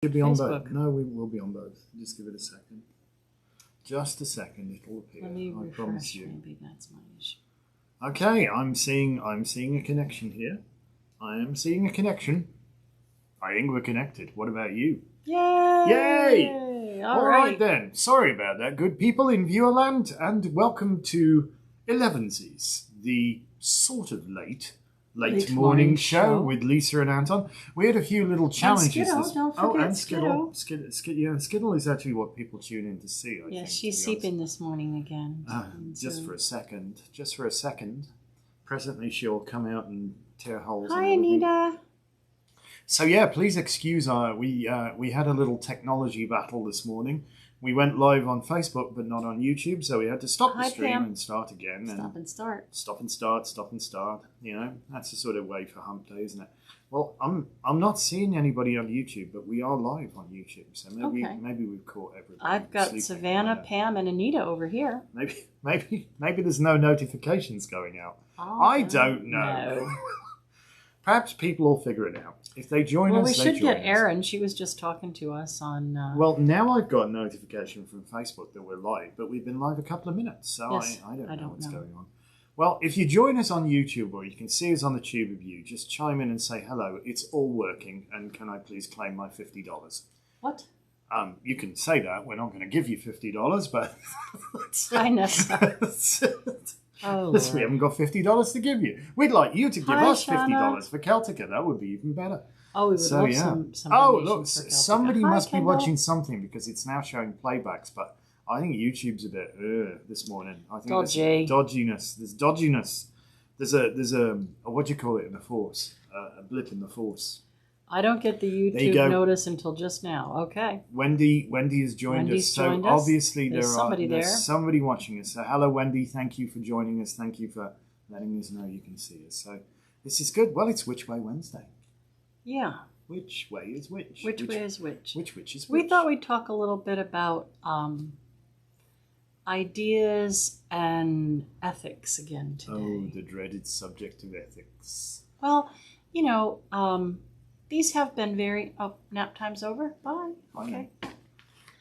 Should be on Facebook. both. No, we will be on both. Just give it a second. Just a second, it'll appear. Let me I refresh. promise you. Maybe that's my issue. Okay, I'm seeing a connection here. I am seeing a connection. I think we're connected. What about you? Yay! Yay! All right right then. Sorry about that, good people in Viewerland, and welcome to Elevensies, the sort of late morning show with Lisa and Anton. We had a few little challenges. And Skittle, don't forget and Skittle. Skittle is actually what people tune in to see. I think, she's sleeping this morning again. Just for a second. Presently she'll come out and tear holes. Hi, Anita. So yeah, please excuse we had a little technology battle this morning. We went live on Facebook, but not on YouTube, so we had to stop the stream Pam. and start again. Stop and start. Stop and start. You know, that's the sort of way for Hump Day, isn't it? Well, I'm not seeing anybody on YouTube, but we are live on YouTube, so maybe we've caught everybody. I've got Savannah, Pam, and Anita over here. Maybe there's no notifications going out. Oh, I don't know. Perhaps people will figure it out. If they join us, well, we should get Erin. She was just talking to us on... Well, now I've got a notification from Facebook that we're live, but we've been live a couple of minutes, so yes, I don't know what's going on. Well, if you join us on YouTube, or you can see us on the tube of you, just chime in and say, hello, it's all working, and can I please claim my $50? What? You can say that. We're not going to give you $50, but... I know. We haven't got $50 to give you. We'd like you to give us $50 for Celtica. That would be even better. Oh, we would love some look, somebody must be watching something because it's now showing playbacks. But I think YouTube's a bit this morning. I think there's dodginess. There's dodginess. There's a what do you call it in the force? A blip in the force. I don't get the YouTube notice until just now. Okay. Wendy has joined us. So obviously there's somebody watching us. So hello, Wendy. Thank you for joining us. Thank you for letting us know you can see us. So this is good. Well, it's Which Way Wednesday. Yeah. Which way is which? Which way is which? Which is which? We thought we'd talk a little bit about ideas and ethics again today. Oh, the dreaded subject of ethics. Well, these have been very... Oh, nap time's over? Bye. Okay.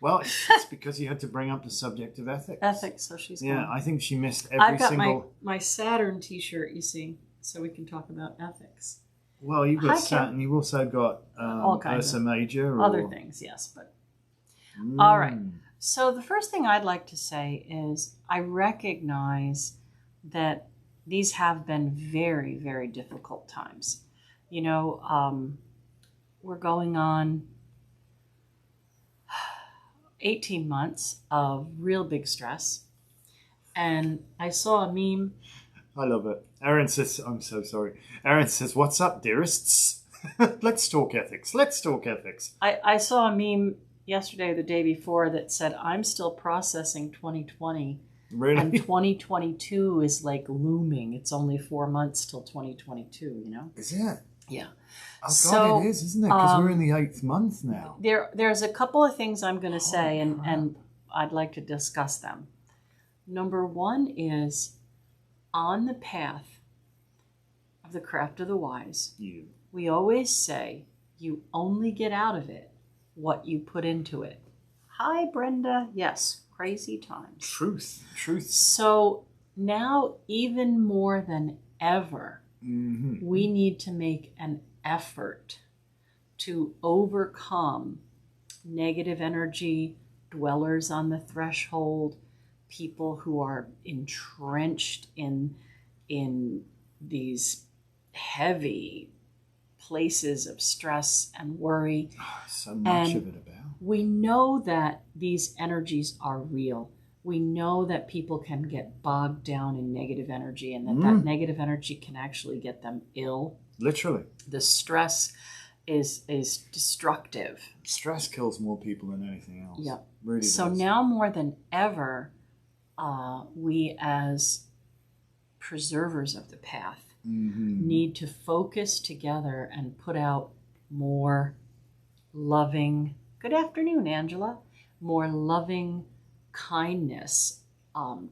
Well, it's because you had to bring up the subject of ethics. Ethics, so she's gone. Yeah, I think she missed every single... I've got my Saturn t-shirt, you see, so we can talk about ethics. Well, you've got Saturn. You've also got all kinds Ursa Major. Other things, yes. But all right. So the first thing I'd like to say is I recognize that these have been very, very difficult times. We're going on 18 months of real big stress. And I saw a meme. I love it. Erin says, I'm so sorry. Erin says, what's up, dearests? Let's talk ethics. I saw a meme yesterday or the day before that said, I'm still processing 2020. Really? And 2022 is like looming. It's only 4 months till 2022, Is it? Yeah. Oh, God, it is, isn't it? Because we're in the 8th month now. There's a couple of things I'm going to say, and I'd like to discuss them. Number one is, on the path of the craft of the wise, we always say, you only get out of it what you put into it. Hi, Brenda. Yes, crazy times. Truth. So now, even more than ever, we need to make an effort to overcome negative energy, dwellers on the threshold, people who are entrenched in these heavy places of stress and worry. So much of it about. We know that these energies are real. We know that people can get bogged down in negative energy, and that negative energy can actually get them ill. Literally. The stress is destructive. Stress kills more people than anything else. Yep. Really so does. Now more than ever, we as preservers of the path need to focus together and put out more loving, good afternoon, Angela, more loving kindness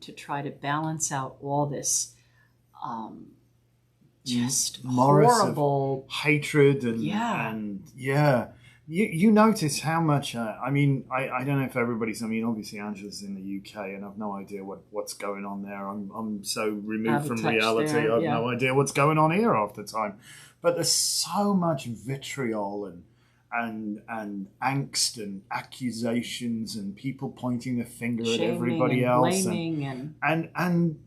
to try to balance out all this just horrible hatred and You notice how much, I don't know if everybody's, obviously Angela's in the UK and I've no idea what's going on there. I'm so removed from reality. I've no idea what's going on here half the time. But there's so much vitriol and angst and accusations and people pointing the finger at everybody else. And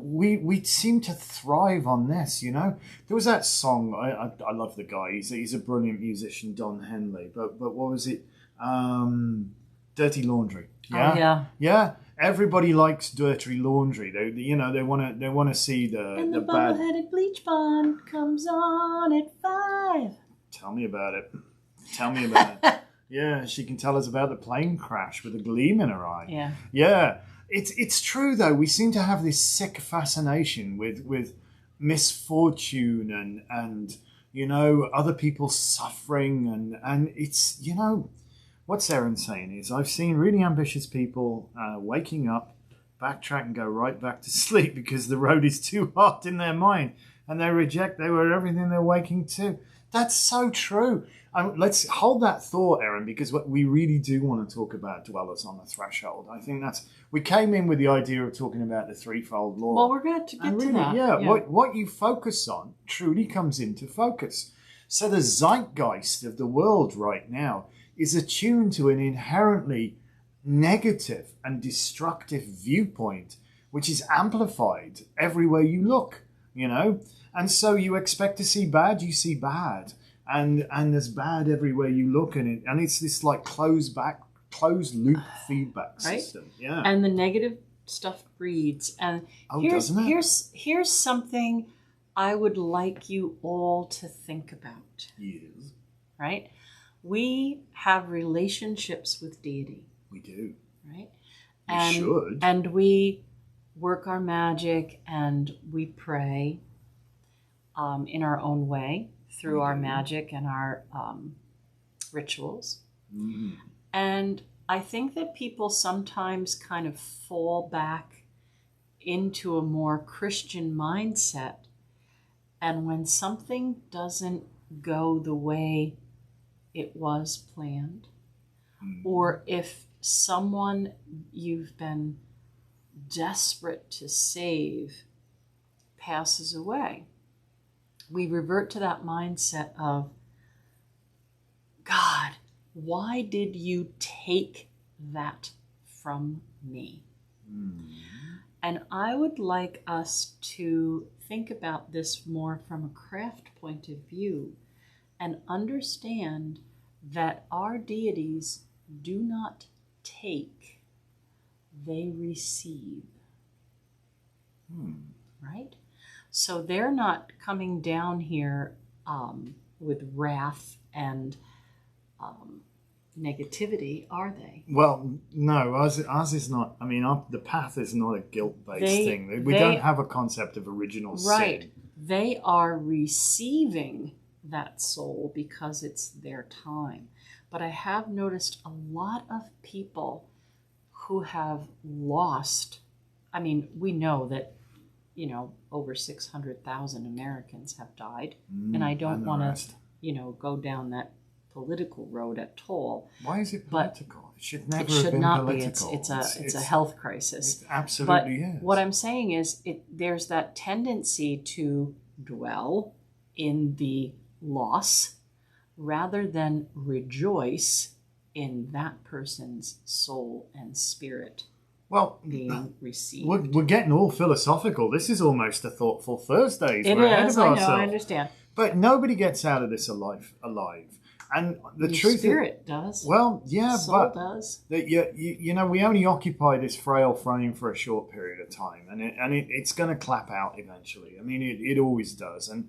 we seem to thrive on this, There was that song, I love the guy, he's a brilliant musician, Don Henley, but what was it? Dirty Laundry. Yeah? Oh, yeah. Yeah. Everybody likes dirty laundry. They want to see the bad. bubble-headed bleach bond comes on at 5. Tell me about it. Yeah, she can tell us about the plane crash with a gleam in her eye. Yeah. Yeah. It's true though. We seem to have this sick fascination with misfortune and other people suffering and it's what Sarah's saying is I've seen really ambitious people waking up, backtrack and go right back to sleep because the road is too hot in their mind and they were everything they're waking to. That's so true. Let's hold that thought, Erin, because what we really do want to talk about dwellers on the threshold. I think we came in with the idea of talking about the threefold law. Well, we're going to get to that. Yeah. What you focus on truly comes into focus. So the zeitgeist of the world right now is attuned to an inherently negative and destructive viewpoint, which is amplified everywhere you look, And so you expect to see bad, you see bad. And there's bad everywhere you look, and it's this like closed loop feedback system. Right? Yeah. And the negative stuff breeds. And doesn't it? Here's something I would like you all to think about. Yes. Right? We have relationships with deity. We do. Right? We should. And we work our magic and we pray in our own way through our magic and our rituals. Mm. And I think that people sometimes kind of fall back into a more Christian mindset. And when something doesn't go the way it was planned, or if someone you've been desperate to save passes away, we revert to that mindset of, God, why did you take that from me? And I would like us to think about this more from a craft point of view and understand that our deities do not take, they receive. Right? So they're not coming down here with wrath and negativity, are they? Well, no, ours is not. The path is not a guilt-based thing. We don't have a concept of original sin. Sin. They are receiving that soul because it's their time. But I have noticed a lot of people who have lost. We know that over 600,000 Americans have died. And I don't want to, go down that political road at all. Why is it political? It should never have been political. It's a health crisis. It absolutely is. What I'm saying is there's that tendency to dwell in the loss rather than rejoice in that person's soul and spirit. Well, being received. We're getting all philosophical. This is almost a Thoughtful Thursdays. It is, I know, I understand. But nobody gets out of this alive. And the truth spirit does. Well, yeah, soul does. That we only occupy this frail frame for a short period of time, and it's going to clap out eventually. It always does. And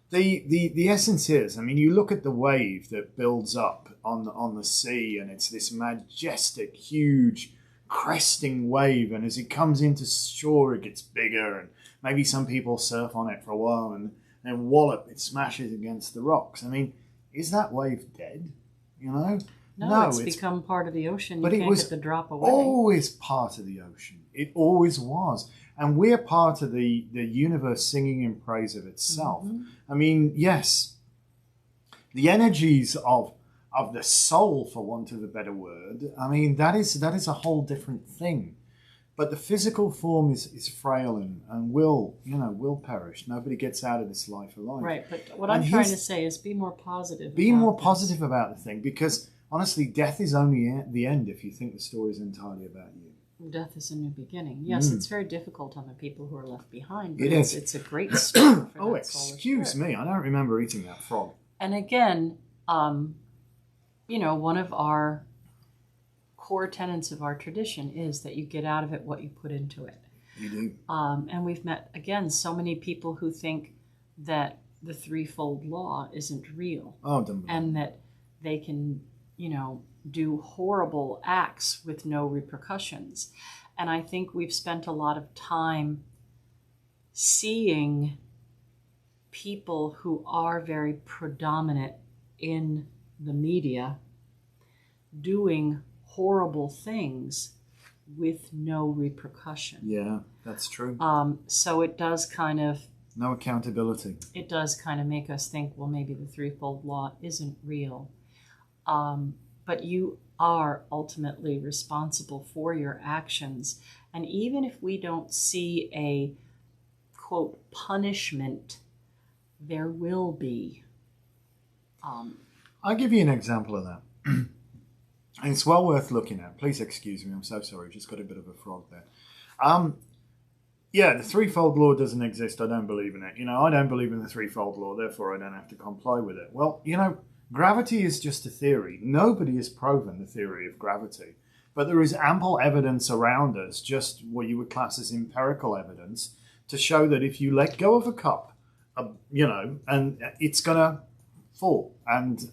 the essence is, you look at the wave that builds up on the sea, and it's this majestic, huge, cresting wave, and as it comes into shore, it gets bigger, and maybe some people surf on it for a while, and then wallop, it smashes against the rocks. Is that wave dead? No, it's become part of the ocean. You can't get the drop away. Always part of the ocean. It always was. And we're part of the universe singing in praise of itself. Yes, the energies of of the soul, for want of a better word, I mean, that is a whole different thing. But the physical form is frail and will perish. Nobody gets out of this life alive. Right, but what I'm trying to say is be more positive. Be more positive about the thing, because honestly, death is only the end if you think the story is entirely about you. Death is a new beginning. Yes, it's very difficult on the people who are left behind. But it's a great story for excuse me, I don't remember eating that frog. And again, one of our core tenets of our tradition is that you get out of it what you put into it. You do. And we've met, again, so many people who think that the threefold law isn't real. Oh, dumb. And that they can, do horrible acts with no repercussions. And I think we've spent a lot of time seeing people who are very predominant in the media doing horrible things with no repercussion. Yeah, that's true. So it does kind of... No accountability. It does kind of make us think, well, maybe the threefold law isn't real. But you are ultimately responsible for your actions. And even if we don't see a, quote, punishment, there will be. I'll give you an example of that. And it's well worth looking at. Please excuse me, I'm so sorry. Just got a bit of a frog there. Yeah, the threefold law doesn't exist. I don't believe in it. I don't believe in the threefold law, therefore I don't have to comply with it. Well, gravity is just a theory. Nobody has proven the theory of gravity. But there is ample evidence around us, just what you would class as empirical evidence, to show that if you let go of a cup, and it's going to fall and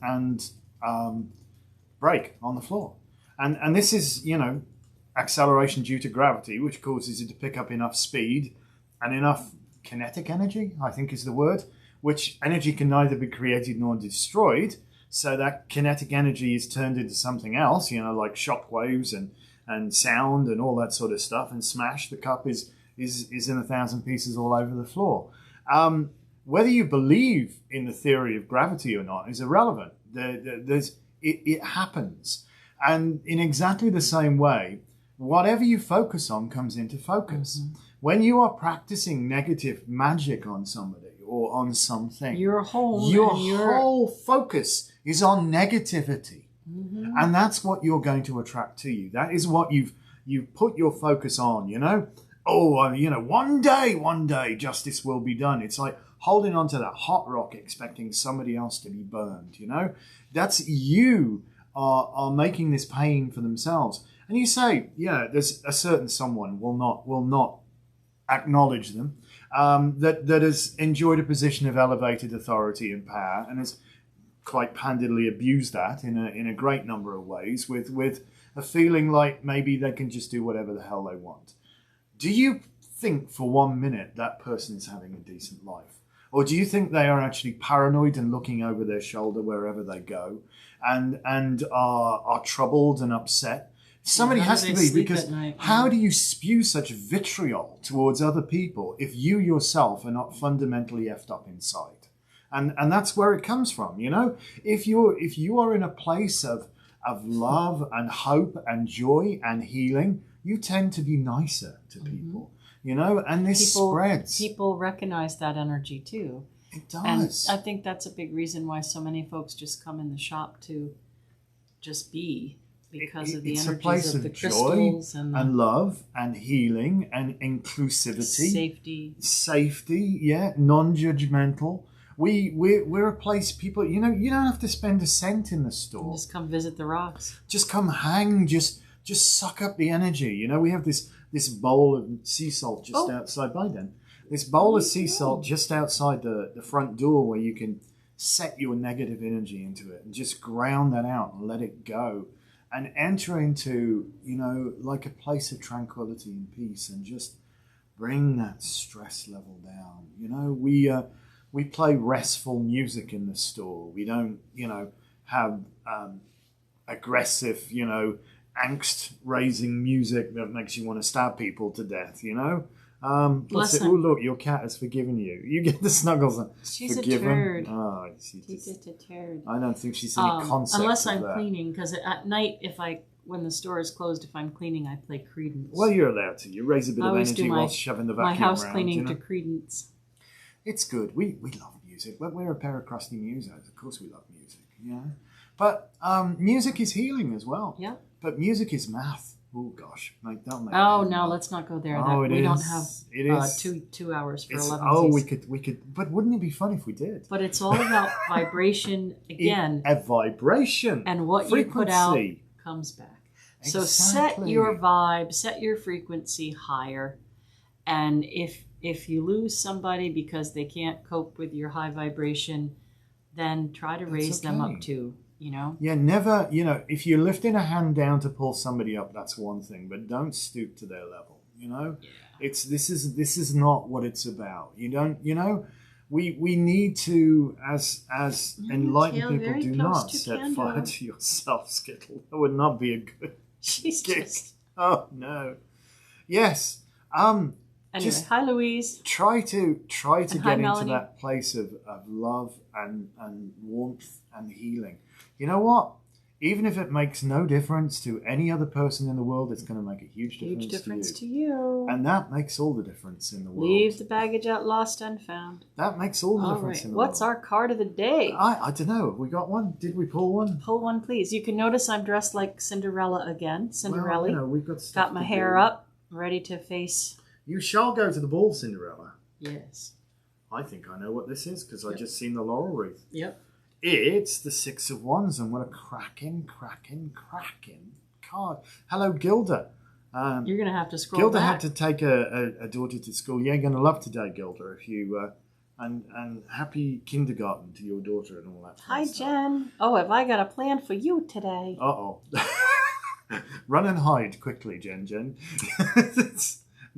break on the floor. And this is, acceleration due to gravity, which causes it to pick up enough speed and enough kinetic energy, I think is the word, which energy can neither be created nor destroyed. So that kinetic energy is turned into something else, like shock waves and sound and all that sort of stuff, and smash. The cup is in 1,000 pieces all over the floor. Whether you believe in the theory of gravity or not is irrelevant. It happens. And in exactly the same way, whatever you focus on comes into focus. Mm-hmm. When you are practicing negative magic on somebody or on something, your whole focus is on negativity. Mm-hmm. And that's what you're going to attract to you. That is what you've put your focus on, one day justice will be done. It's like holding on to that hot rock expecting somebody else to be burned, That's you are making this pain for themselves. And you say, yeah, there's a certain someone will not acknowledge them, that has enjoyed a position of elevated authority and power and has quite candidly abused that in a great number of ways with a feeling like maybe they can just do whatever the hell they want. Do you think for 1 minute that person is having a decent life? Or do you think they are actually paranoid and looking over their shoulder wherever they go and are troubled and upset? Somebody has to be, because how do you spew such vitriol towards other people if you yourself are not fundamentally effed up inside? And that's where it comes from, If you are in a place of love and hope and joy and healing, you tend to be nicer to people, and this spreads. People recognize that energy too. It does. And I think that's a big reason why so many folks just come in the shop to just be. Because of the energies of the crystals and love and healing and inclusivity, safety, yeah, non-judgmental. We're a place people. You don't have to spend a cent in the store. Just come visit the rocks. Just come hang. Just suck up the energy. We have this bowl of sea salt just outside by then. This bowl of sea salt just outside the front door where you can set your negative energy into it and just ground that out and let it go. And enter into, like a place of tranquility and peace, and just bring that stress level down. We play restful music in the store. We don't, have aggressive, angst-raising music that makes you want to stab people to death. What's it? Oh, look, your cat has forgiven you. You get the snuggles. She's forgiven. A turd. Oh, she's just a turd. I don't think she's any concept unless I'm of that. cleaning, because at night, when the store is closed, if I'm cleaning, I play Creedence. Well, you're allowed to. You raise a bit of energy while shoving the vacuum around. My house around, cleaning to Creedence. It's good. We love music. We're a pair of crusty musos. Of course we love music. Yeah. But music is healing as well. Yeah. But music is math. Oh gosh, don't make. Oh no, let's not go there. We don't have two hours for 11. Oh, we could. But wouldn't it be fun if we did? But it's all about vibration again. A vibration. And what you put out comes back. Exactly. So set your vibe, set your frequency higher, and if you lose somebody because they can't cope with your high vibration, then try to raise them up too. Yeah, never. If you're lifting a hand down to pull somebody up, that's one thing, but don't stoop to their level. Yeah. This is not what it's about. You don't. We need to, as enlightened people, do not set fire to yourself, Skittle. That would not be a good. She's just. Oh no. Yes. Anyway, hi Louise. Try to get into that place of love and warmth and healing. You know what? Even if it makes no difference to any other person in the world, it's going to make a huge difference to you. And that makes all the difference in the world. Leave the baggage out lost and found. That makes all the difference in the world. What's our card of the day? I don't know. Have we got one? Did we pull one? Pull one, please. You can notice I'm dressed like Cinderella again. Cinderella. Well, we've got my hair up, ready to face. You shall go to the ball, Cinderella. Yes. I think I know what this is because I just seen the laurel wreath. Yep. It's the Six of Wands, and what a cracking card. Hello, Gilda. You're going to have to scroll Gilda back. had to take a daughter to school. You're going to love today, Gilda, if you... and happy kindergarten to your daughter and all that. Hi, Jen. Oh, have I got a plan for you today? Uh-oh. Run and hide quickly, Jen.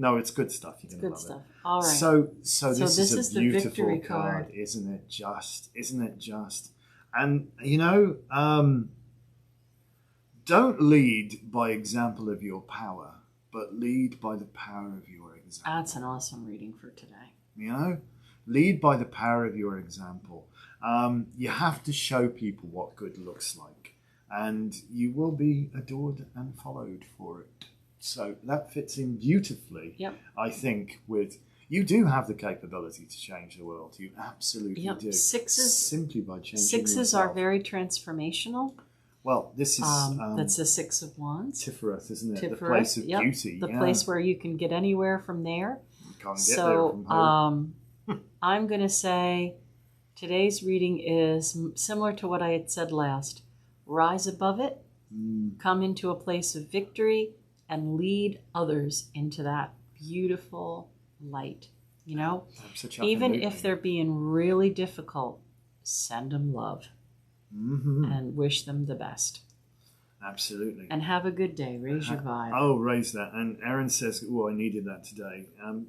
No, it's good stuff. You're going to love stuff. It. All right. So this is a beautiful the victory card, card, isn't it? Isn't it just? And don't lead by example of your power, but lead by the power of your example. That's an awesome reading for today. Lead by the power of your example. You have to show people what good looks like, and you will be adored and followed for it. So that fits in beautifully, I think, with... You do have the capability to change the world. You absolutely do. Sixes, simply by changing Sixes yourself. Are very transformational. Well, this is... that's the Six of Wands. Tiferet, isn't it? Tiferet, the place of beauty. The place where you can get anywhere from there. You can't get there from home. I'm going to say today's reading is similar to what I had said last. Rise above it. Come into a place of victory. And lead others into that beautiful light. Even if they're being really difficult, send them love and wish them the best. Absolutely. And have a good day. Raise your vibe. Oh, raise that. And Erin says, I needed that today.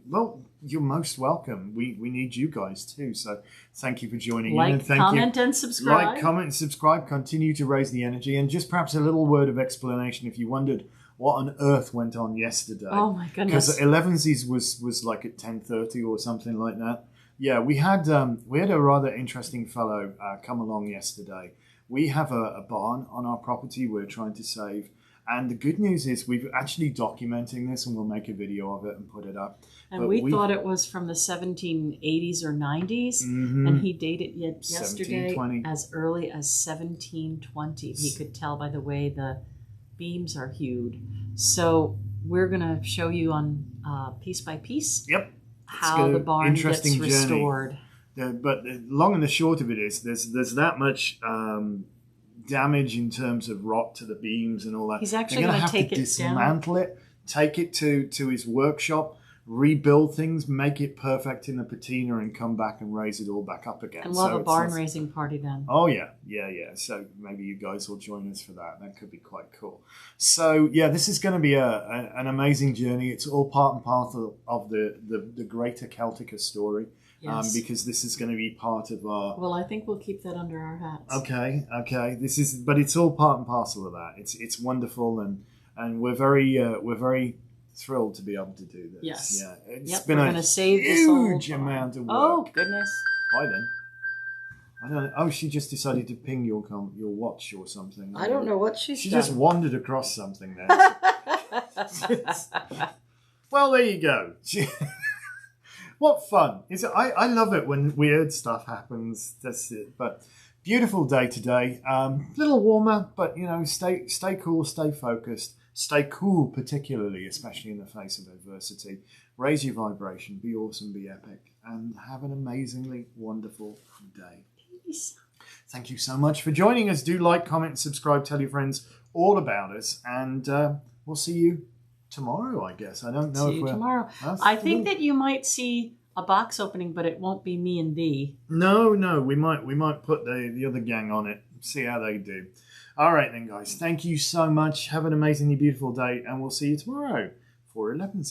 Well, you're most welcome. We need you guys too. So thank you for joining in. And comment, and subscribe. Like, comment, and subscribe. Continue to raise the energy. And just perhaps a little word of explanation if you wondered what on earth went on yesterday. Oh my goodness. Because Elevensies was like at 10:30 or something like that. Yeah, we had a rather interesting fellow come along yesterday. We have a barn on our property we're trying to save. And the good news is we're actually documenting this, and we'll make a video of it and put it up. And we thought it was from the 1780s or 90s, and he dated it yesterday as early as 1720. He could tell by the way the beams are hued. So we're going to show you on piece by piece how the barn gets restored. But the long and the short of it is there's that much damage in terms of rot to the beams and all that. He's actually going to take it down. Dismantle it, take it to his workshop, rebuild things, make it perfect in the patina, and come back and raise it all back up again. And we'll have a barn raising party then. Oh, yeah. So maybe you guys will join us for that. That could be quite cool. So, yeah, this is going to be an amazing journey. It's all part and parcel of the greater Celtica story. Yes. Because this is going to be part of our... Well, I think we'll keep that under our hats. Okay. But it's all part and parcel of that. It's wonderful, and we're very thrilled to be able to do this. Yes. Yeah, it's been a huge amount of work. Oh, goodness. Bye then. I don't know. Oh, she just decided to ping your watch or something. I don't know what she just wandered across something there. Well, there you go. What fun. I love it when weird stuff happens. That's it. But beautiful day today. A little warmer, but stay cool, stay focused, stay cool, particularly, especially in the face of adversity. Raise your vibration, be awesome, be epic, and have an amazingly wonderful day. Peace. Thank you so much for joining us. Do like, comment, subscribe, tell your friends all about us, and we'll see you tomorrow, I guess. I don't know see if we're... tomorrow. I think that you might see a box opening, but it won't be me and thee. No, we might put the other gang on it, see how they do. All right then, guys. Thank you so much. Have an amazingly beautiful day, and we'll see you tomorrow for Elevensies.